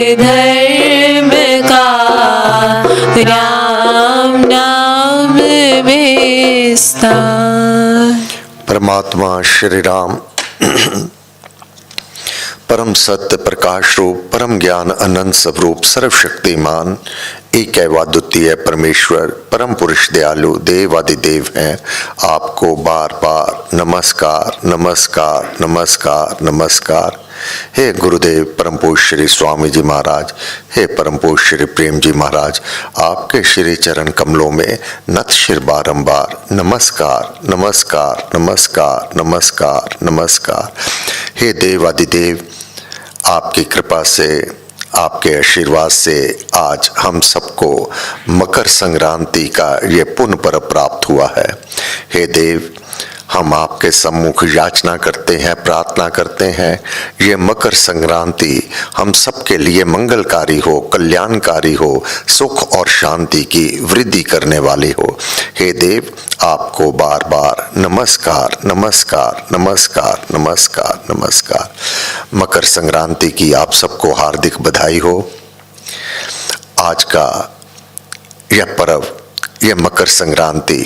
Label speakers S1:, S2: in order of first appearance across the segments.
S1: धर्म का राम नाम विस्तार।
S2: परमात्मा श्री राम परम सत्य प्रकाश रूप, परम ज्ञान अनंत स्वरूप, सर्वशक्तिमान एक अद्वितीय परमेश्वर, परम पुरुष दयालु देवादिदेव हैं। आपको बार बार नमस्कार नमस्कार नमस्कार नमस्कार। हे गुरुदेव परम पूज्य श्री स्वामी जी महाराज, हे परम पूज्य श्री प्रेम जी महाराज, आपके श्री चरण कमलों में नत शिर बारंबार नमस्कार नमस्कार नमस्कार नमस्कार नमस्कार। हे देवादिदेव, आपकी कृपा से, आपके आशीर्वाद से आज हम सबको मकर संक्रांति का ये पुण्य पर्व प्राप्त हुआ है। हे देव, हम आपके सम्मुख याचना करते हैं, प्रार्थना करते हैं, ये मकर संक्रांति हम सबके लिए मंगलकारी हो, कल्याणकारी हो, सुख और शांति की वृद्धि करने वाली हो। हे देव, आपको बार बार नमस्कार नमस्कार नमस्कार नमस्कार नमस्कार। मकर संक्रांति की आप सबको हार्दिक बधाई हो। आज का यह पर्व, यह मकर संक्रांति,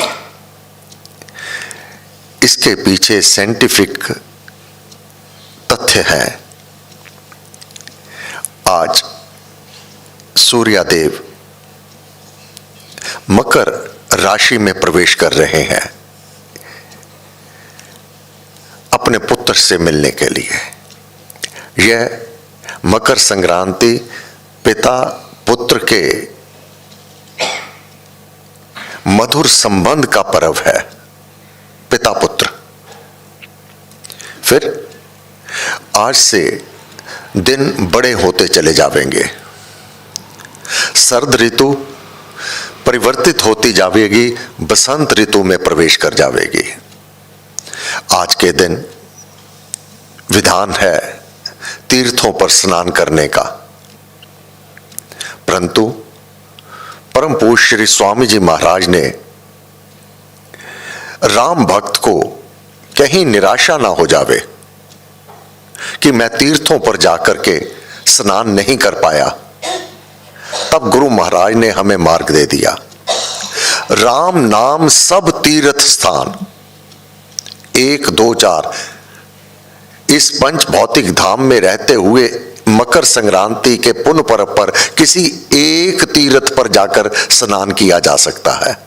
S2: इसके पीछे साइंटिफिक तथ्य है। आज सूर्यदेव मकर राशि में प्रवेश कर रहे हैं अपने पुत्र से मिलने के लिए। यह मकर संक्रांति पिता पुत्र के मधुर संबंध का पर्व है, पिता पुत्र। फिर आज से दिन बड़े होते चले जाएंगे, सर्द ऋतु परिवर्तित होती जाएगी, बसंत ऋतु में प्रवेश कर जाएगी। आज के दिन विधान है तीर्थों पर स्नान करने का, परंतु परम पूज्य श्री स्वामी जी महाराज ने राम भक्त को कहीं निराशा ना हो जावे कि मैं तीर्थों पर जाकर के स्नान नहीं कर पाया, तब गुरु महाराज ने हमें मार्ग दे दिया। राम नाम सब तीर्थ स्थान, 1 2 4, इस पंच भौतिक धाम में रहते हुए मकर संक्रांति के पुण्य पर्व पर किसी एक तीर्थ पर जाकर स्नान किया जा सकता है,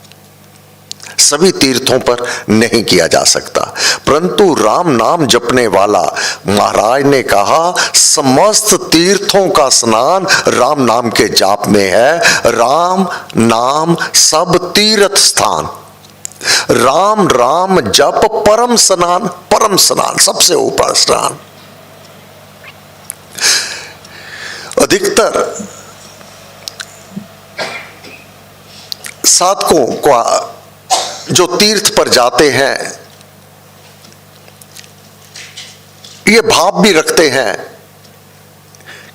S2: सभी तीर्थों पर नहीं किया जा सकता। परंतु राम नाम जपने वाला महाराज ने कहा समस्त तीर्थों का स्नान राम नाम के जाप में है। राम नाम सब तीर्थ स्थान, राम राम जप परम स्नान, परम स्नान सबसे ऊपर स्नान। अधिकतर साधकों को जो तीर्थ पर जाते हैं ये भाव भी रखते हैं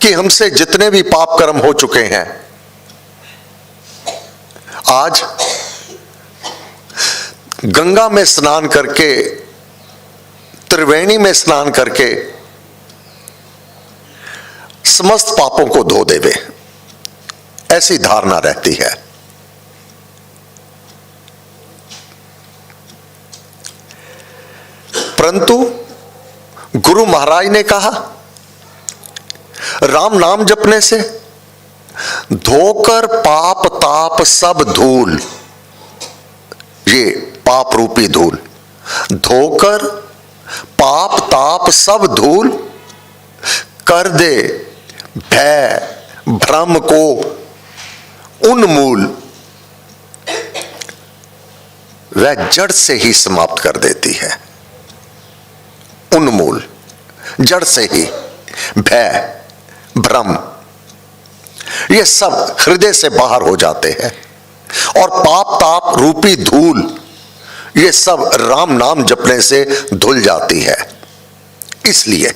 S2: कि हमसे जितने भी पाप कर्म हो चुके हैं, आज गंगा में स्नान करके, त्रिवेणी में स्नान करके समस्त पापों को धो देवे, ऐसी धारणा रहती है। परंतु गुरु महाराज ने कहा राम नाम जपने से धोकर पाप ताप सब धूल, ये पाप रूपी धूल, धोकर पाप ताप सब धूल कर दे भय भ्रम को उन्मूल, वह जड़ से ही समाप्त कर देती है। उन्मूल, जड़ से ही भय भ्रम ये सब हृदय से बाहर हो जाते हैं, और पाप ताप रूपी धूल ये सब राम नाम जपने से धुल जाती है। इसलिए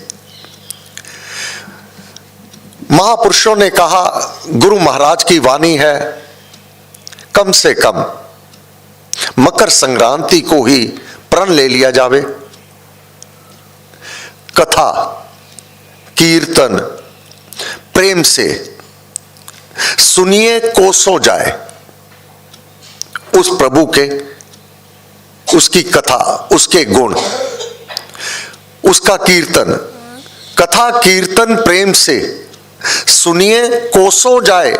S2: महापुरुषों ने कहा, गुरु महाराज की वाणी है, कम से कम मकर संक्रांति को ही प्रण ले लिया जावे। कथा कीर्तन प्रेम से सुनिए कोसों जाए उस प्रभु के, उसकी कथा, उसके गुण, उसका कीर्तन। कथा कीर्तन प्रेम से सुनिए कोसों जाए,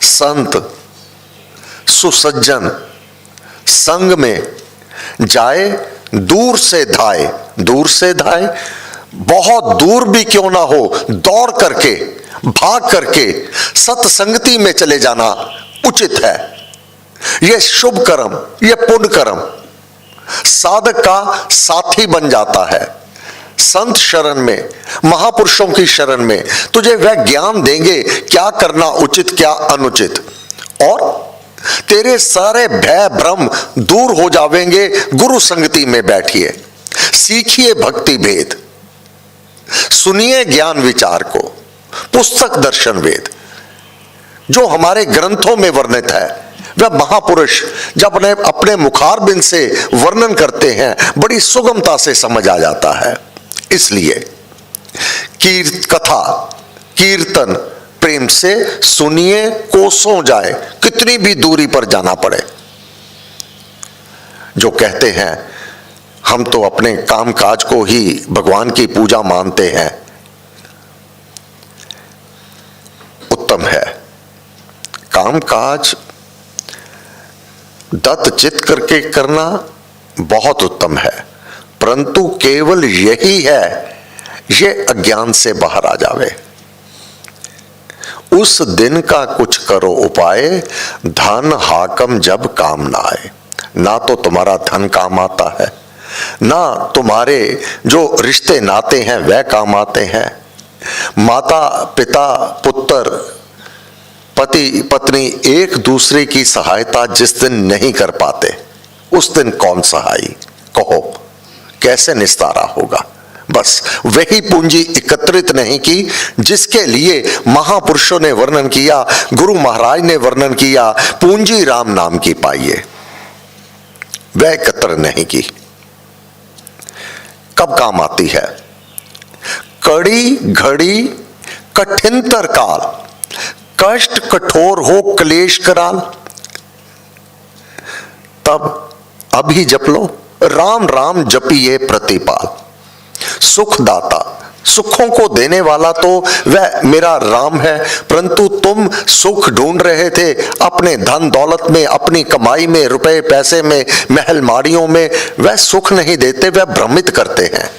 S2: संत सुसज्जन संग में जाए, दूर से धाए। दूर से धाए, बहुत दूर भी क्यों ना हो, दौड़ करके, भाग करके सत्संगति में चले जाना उचित है। यह शुभ कर्म, यह पुण्य कर्म साधक का साथी बन जाता है। संत शरण में, महापुरुषों की शरण में तुझे वह ज्ञान देंगे क्या करना उचित क्या अनुचित, और तेरे सारे भय भ्रम दूर हो जावेंगे। गुरु संगति में बैठिए, सीखिए भक्ति भेद, सुनिए ज्ञान विचार को, पुस्तक दर्शन वेद जो हमारे ग्रंथों में वर्णित है। वह महापुरुष जब अपने मुखारबिंद से वर्णन करते हैं बड़ी सुगमता से समझ आ जाता है। इसलिए कथा कीर्तन प्रेम से सुनिए कोसों जाए, कितनी भी दूरी पर जाना पड़े। जो कहते हैं हम तो अपने काम काज को ही भगवान की पूजा मानते हैं, उत्तम है। काम काज दत्त चित करके करना बहुत उत्तम है, परंतु केवल यही है ये अज्ञान से बाहर आ जावे। उस दिन का कुछ करो उपाय, धन हाकम जब काम ना आए। ना तो तुम्हारा धन काम आता है, ना तुम्हारे जो रिश्ते नाते हैं वह काम आते हैं। माता पिता पुत्र पति पत्नी एक दूसरे की सहायता जिस दिन नहीं कर पाते, उस दिन कौन सहाई, कहो कैसे निस्तारा होगा। बस वही पूंजी एकत्रित नहीं की जिसके लिए महापुरुषों ने वर्णन किया, गुरु महाराज ने वर्णन किया, पूंजी राम नाम की पाइए, वह एकत्र नहीं की। कब काम आती है? कड़ी घड़ी कठिनतर काल, कष्ट कठोर हो क्लेश कराल, तब अभी जप लो। राम राम जपिए प्रतिपाल। सुख दाता, सुखों को देने वाला तो वह मेरा राम है, परंतु तुम सुख ढूंढ रहे थे अपने धन दौलत में, अपनी कमाई में, रुपए पैसे में, महल माड़ियों में। वह सुख नहीं देते, वह भ्रमित करते हैं,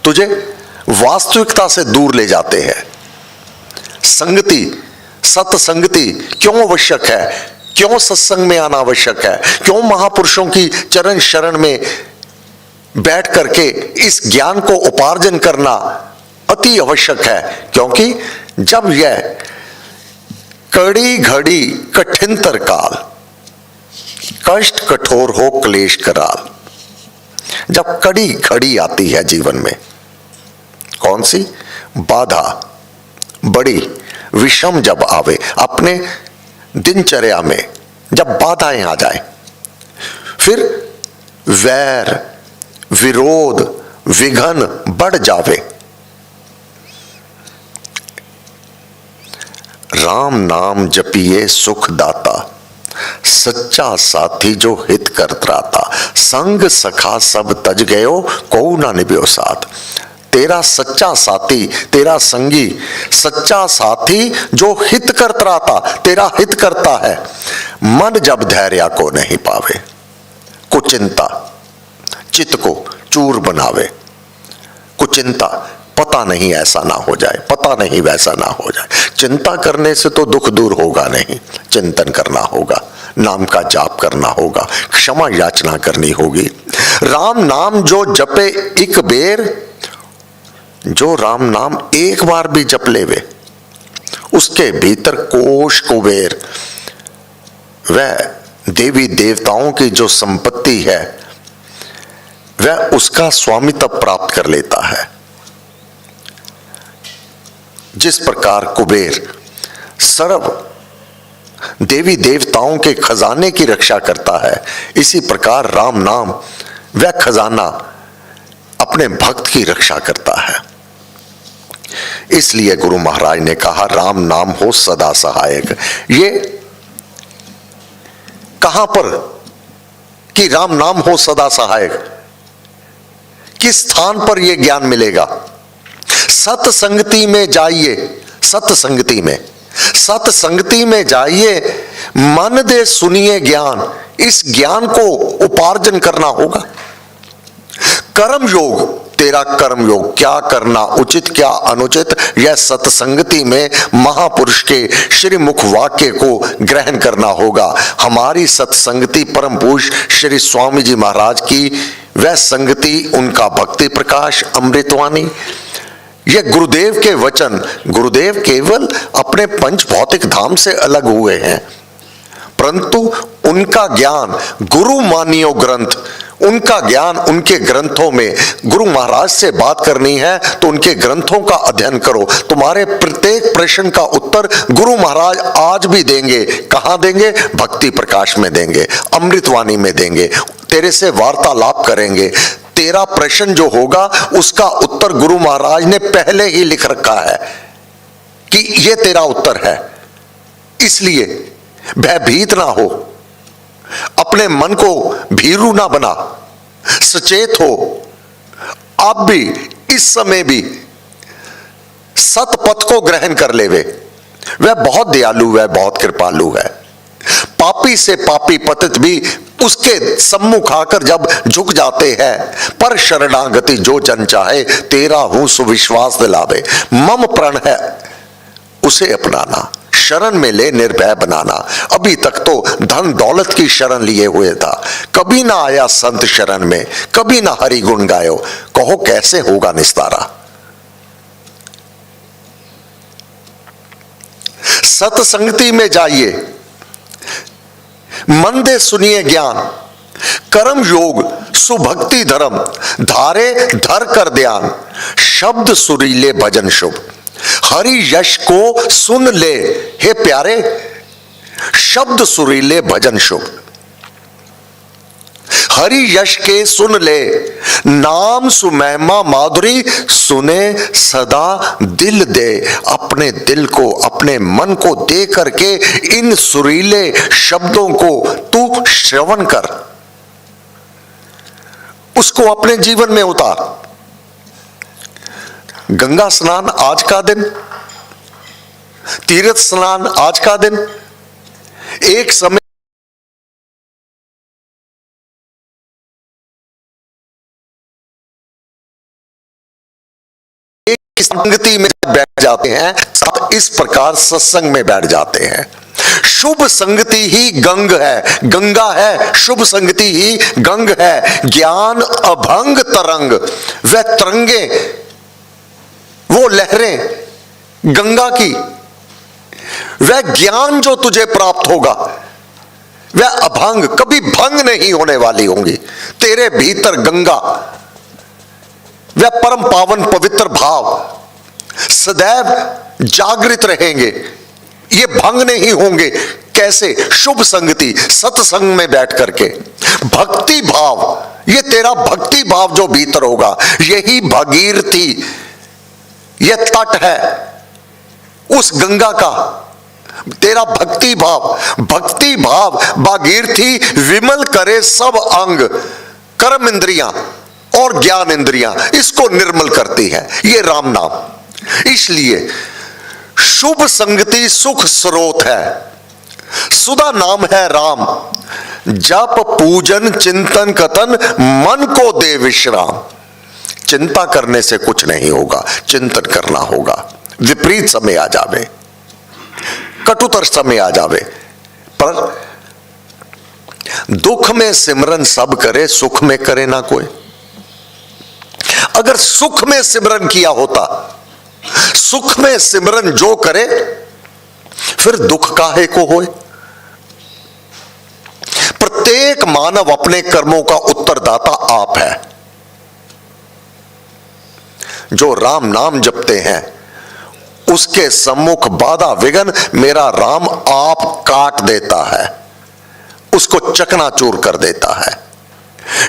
S2: तुझे वास्तविकता से दूर ले जाते हैं। संगति, सत्संगति क्यों आवश्यक है? क्यों सत्संग में आना आवश्यक है? क्यों महापुरुषों की चरण शरण में बैठ करके इस ज्ञान को उपार्जन करना अति आवश्यक है? क्योंकि जब यह कड़ी घड़ी कठिनतर काल, कष्ट कठोर हो क्लेश कराल, जब कड़ी घड़ी आती है जीवन में, कौन सी बाधा बड़ी विषम जब आवे, अपने दिनचर्या में जब बाधाएं आ जाए, फिर वैर विरोध विघन बढ़ जावे, राम नाम जपिए सुख दाता, सच्चा साथी जो हित कर त्राता, संग सखा सब तज गयो को ना निभ्यो साथ। तेरा सच्चा साथी, तेरा संगी, सच्चा साथी जो हित कर त्राता, तेरा हित करता है, मन जब धैर्य को नहीं पावे, कुचिंता चित्त को चूर बनावे, कुचिंता पता नहीं ऐसा ना हो जाए, पता नहीं वैसा ना हो जाए। चिंता करने से तो दुख दूर होगा नहीं, चिंतन करना होगा, नाम का जाप करना होगा, क्षमा याचना करनी होगी। राम नाम जो जपे एक बेर, जो राम नाम एक बार भी जप लेवे, उसके भीतर कोश कुबेर, वह देवी देवताओं की जो संपत्ति है वह उसका स्वामित्व प्राप्त कर लेता है। जिस प्रकार कुबेर सर्व देवी देवताओं के खजाने की रक्षा करता है, इसी प्रकार राम नाम वह खजाना अपने भक्त की रक्षा करता है। इसलिए गुरु महाराज ने कहा राम नाम हो सदा सहायक। ये कहां पर कि राम नाम हो सदा सहायक, किस स्थान पर यह ज्ञान मिलेगा? सत्संगति में जाइए, सत्संगति में जाइए, मन दे सुनिए ज्ञान। इस ज्ञान को उपार्जन करना होगा। कर्म योग, तेरा कर्म योग, क्या करना उचित क्या अनुचित, यह सत्संगति में महापुरुष के श्री मुख वाक्य को ग्रहण करना होगा। हमारी सत्संगति परम पुरुष श्री स्वामी जी महाराज की वह संगति, उनका भक्ति प्रकाश अमृतवाणी, यह गुरुदेव के वचन। गुरुदेव केवल अपने पंच भौतिक धाम से अलग हुए हैं, परंतु उनका ज्ञान गुरु मानियो ग्रंथ, उनका ज्ञान उनके ग्रंथों में। गुरु महाराज से बात करनी है तो उनके ग्रंथों का अध्ययन करो। तुम्हारे प्रत्येक प्रश्न का उत्तर गुरु महाराज आज भी देंगे। कहां देंगे? भक्ति प्रकाश में देंगे, अमृतवाणी में देंगे, तेरे से वार्तालाप करेंगे। तेरा प्रश्न जो होगा उसका उत्तर गुरु महाराज ने पहले ही लिख रखा है कि यह तेरा उत्तर है। इसलिए भयभीत ना हो, अपने मन को भीरू ना बना, सचेत हो। आप भी इस समय भी सतपथ को ग्रहण कर लेवे। वह बहुत दयालु है, बहुत कृपालु है। पापी से पापी पतित भी उसके सम्मुख आकर जब झुक जाते हैं, पर शरणागति जो जन चाहे, तेरा हूं सुविश्वास दिलावे। मम प्रण है उसे अपनाना, शरण में ले निर्भय बनाना। अभी तक तो धन दौलत की शरण लिए हुए था, कभी ना आया संत शरण में, कभी ना हरि गुण गायो। कहो कैसे होगा निस्तारा? सत्संगति में जाइए, मन दे सुनिए ज्ञान। कर्म योग सुभक्ति धर्म, धारे धर कर ध्यान। शब्द सुरीले भजन शुभ, हरि यश को सुन ले। हे प्यारे, शब्द सुरीले भजन शुभ, हरि यश के सुन ले। नाम सुमहिमा माधुरी, सुने सदा दिल दे। अपने दिल को, अपने मन को दे करके इन सुरीले शब्दों को तू श्रवण कर, उसको अपने जीवन में उतार। गंगा स्नान आज का दिन, तीर्थ स्नान आज का दिन। एक समय संगति में बैठ जाते हैं, सब इस प्रकार सत्संग में बैठ जाते हैं। शुभ संगति ही गंग है, गंगा है, शुभ संगति ही गंग है। ज्ञान अभंग तरंग, वह तरंगे, वो लहरें गंगा की, वह ज्ञान जो तुझे प्राप्त होगा वह अभंग, कभी भंग नहीं होने वाली होंगी। तेरे भीतर गंगा, वह परम पावन पवित्र भाव सदैव जागृत रहेंगे, ये भंग नहीं होंगे। कैसे? शुभ संगति, सत्संग में बैठ करके। भक्ति भाव, ये तेरा भक्ति भाव जो भीतर होगा, यही भगीरथी, यह तट है उस गंगा का, तेरा भक्ति भाव। भक्ति भाव भागीरथी विमल करे सब अंग। कर्म इंद्रियां और ज्ञान इंद्रियां इसको निर्मल करती है, ये राम नाम। इसलिए शुभ संगति सुख स्रोत है, सुधा नाम है राम। जप पूजन चिंतन कथन, मन को दे विश्राम। चिंता करने से कुछ नहीं होगा, चिंतन करना होगा। विपरीत समय आ जावे, कटुतर समय आ जावे, पर दुख में सिमरन सब करे, सुख में करे ना कोई। अगर सुख में सिमरन किया होता, सुख में सिमरन जो करे, फिर दुख काहे को होए। प्रत्येक मानव अपने कर्मों का उत्तरदाता आप है। जो राम नाम जपते हैं उसके सम्मुख बाधा विघ्न मेरा राम आप काट देता है, उसको चकनाचूर कर देता है।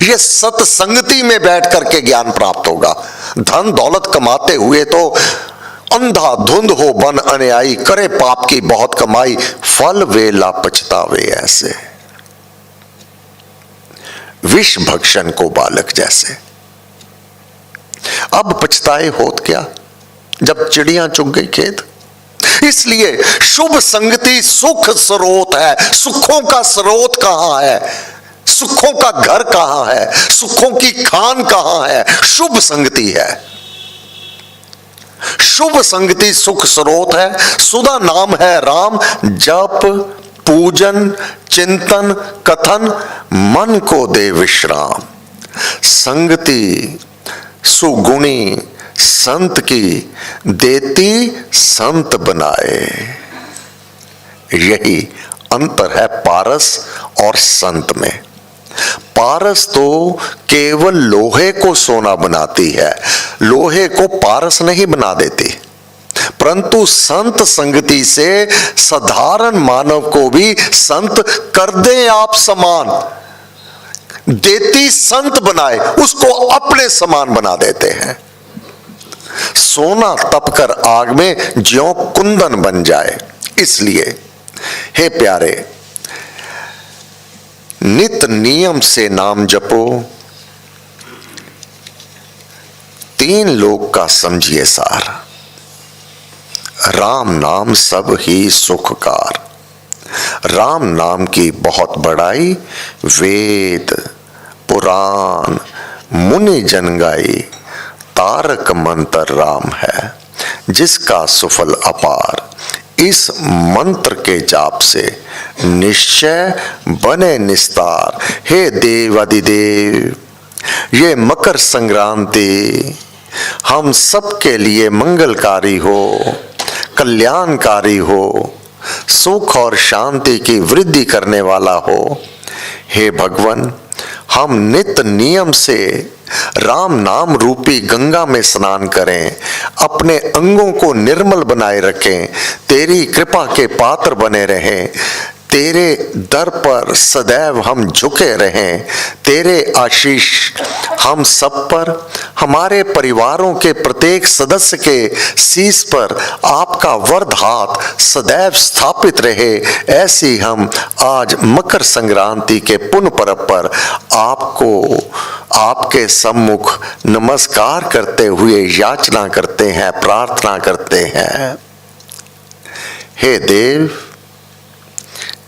S2: यह सत्संगति में बैठ करके ज्ञान प्राप्त होगा। धन दौलत कमाते हुए तो अंधाधुंध हो बन अनुयायी, करे पाप की बहुत कमाई, फल वेला पछतावे ऐसे। विष भक्षण को बालक जैसे। अब पछताए होत क्या, जब चिड़ियां चुग गई खेत। इसलिए शुभ संगति सुख स्रोत है। सुखों का स्रोत कहां है, सुखों का घर कहां है, सुखों की खान कहां है, शुभ संगति है। शुभ संगति सुख स्रोत है। सुधा नाम है राम, जप पूजन चिंतन कथन मन को दे विश्राम। संगति सुगुणी संत की, देती संत बनाए। यही अंतर है पारस और संत में। पारस तो केवल लोहे को सोना बनाती है, लोहे को पारस नहीं बना देती। परंतु संत संगति से साधारण मानव को भी संत कर दे आप समान, देती संत बनाए, उसको अपने समान बना देते हैं। सोना तपकर आग में ज्यों कुंदन बन जाए। इसलिए हे प्यारे, नित नियम से नाम जपो, तीन लोक का समझिए सार। राम नाम सब ही सुखकार। राम नाम की बहुत बड़ाई, वेद पुराण मुनि जन गाई। तारक मंत्र राम है, जिसका सुफल अपार। इस मंत्र के जाप से निश्चय बने निस्तार। हे देव अधिदेव, ये मकर संक्रांति हम सबके लिए मंगलकारी हो, कल्याणकारी हो, सुख और शांति की वृद्धि करने वाला हो। हे भगवान, हम नित नियम से राम नाम रूपी गंगा में स्नान करें, अपने अंगों को निर्मल बनाए रखें, तेरी कृपा के पात्र बने रहें, तेरे दर पर सदैव हम झुके रहें। तेरे आशीष हम सब पर, हमारे परिवारों के प्रत्येक सदस्य के शीश पर आपका वरद हाथ सदैव स्थापित रहे। ऐसी हम आज मकर संक्रांति के पुण्य पर्व पर आपको आपके सम्मुख नमस्कार करते हुए याचना करते हैं, प्रार्थना करते हैं। हे देव,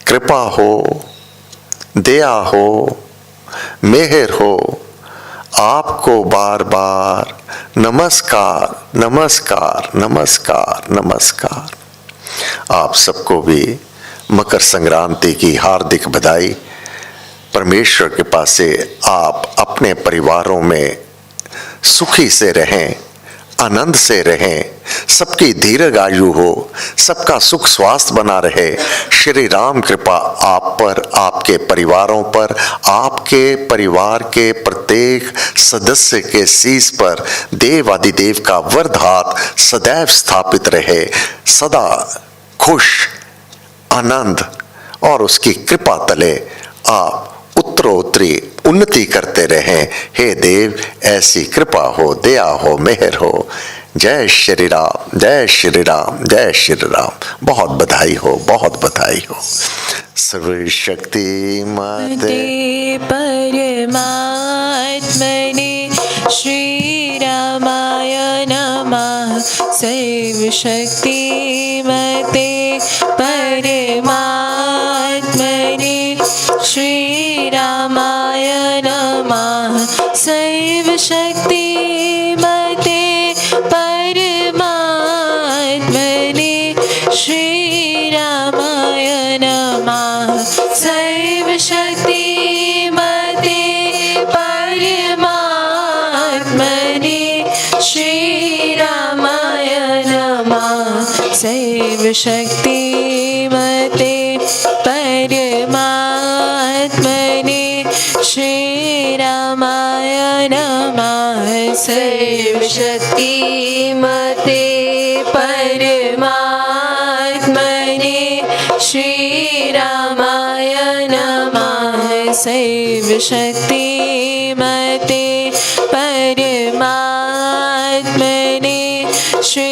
S2: कृपा हो, दया हो, मेहर हो, आपको बार बार नमस्कार नमस्कार नमस्कार नमस्कार। आप सबको भी मकर संक्रांति की हार्दिक बधाई। परमेश्वर के पास से आप अपने परिवारों में सुखी से रहें, आनंद से रहें, सबकी दीर्घ आयु हो, सबका सुख स्वास्थ्य बना रहे। श्री राम कृपा आप पर, आपके परिवारों पर, आपके परिवार के प्रत्येक सदस्य के शीश पर देवाधिदेव का वरद हाथ सदैव स्थापित रहे। सदा खुश, आनंद और उसकी कृपा तले आप उत्तरोत्तरी उन्नति करते रहें। हे देव, ऐसी कृपा हो, दया हो, मेहर हो। जय श्री राम, जय श्री राम, जय श्री राम। बहुत बधाई हो, बहुत बधाई हो। सर्वशक्ति माते
S1: परमात्मने श्री रामाय नमः। सर्वशक्ति मते परमात्मने श्री रामाय नमः। सर्वशक्ति मते परमात्मने श्री रामाय नमः। सर्वशक्ति मते परमात्मने श्री रामाय नमः। सर्वशक्ति मते परमात्मने श्री रामाय नमः। सर्वशक्ति मते परमात्मने श्री रामाय नमः। सर्वशक्ति मते परमात्मने श्री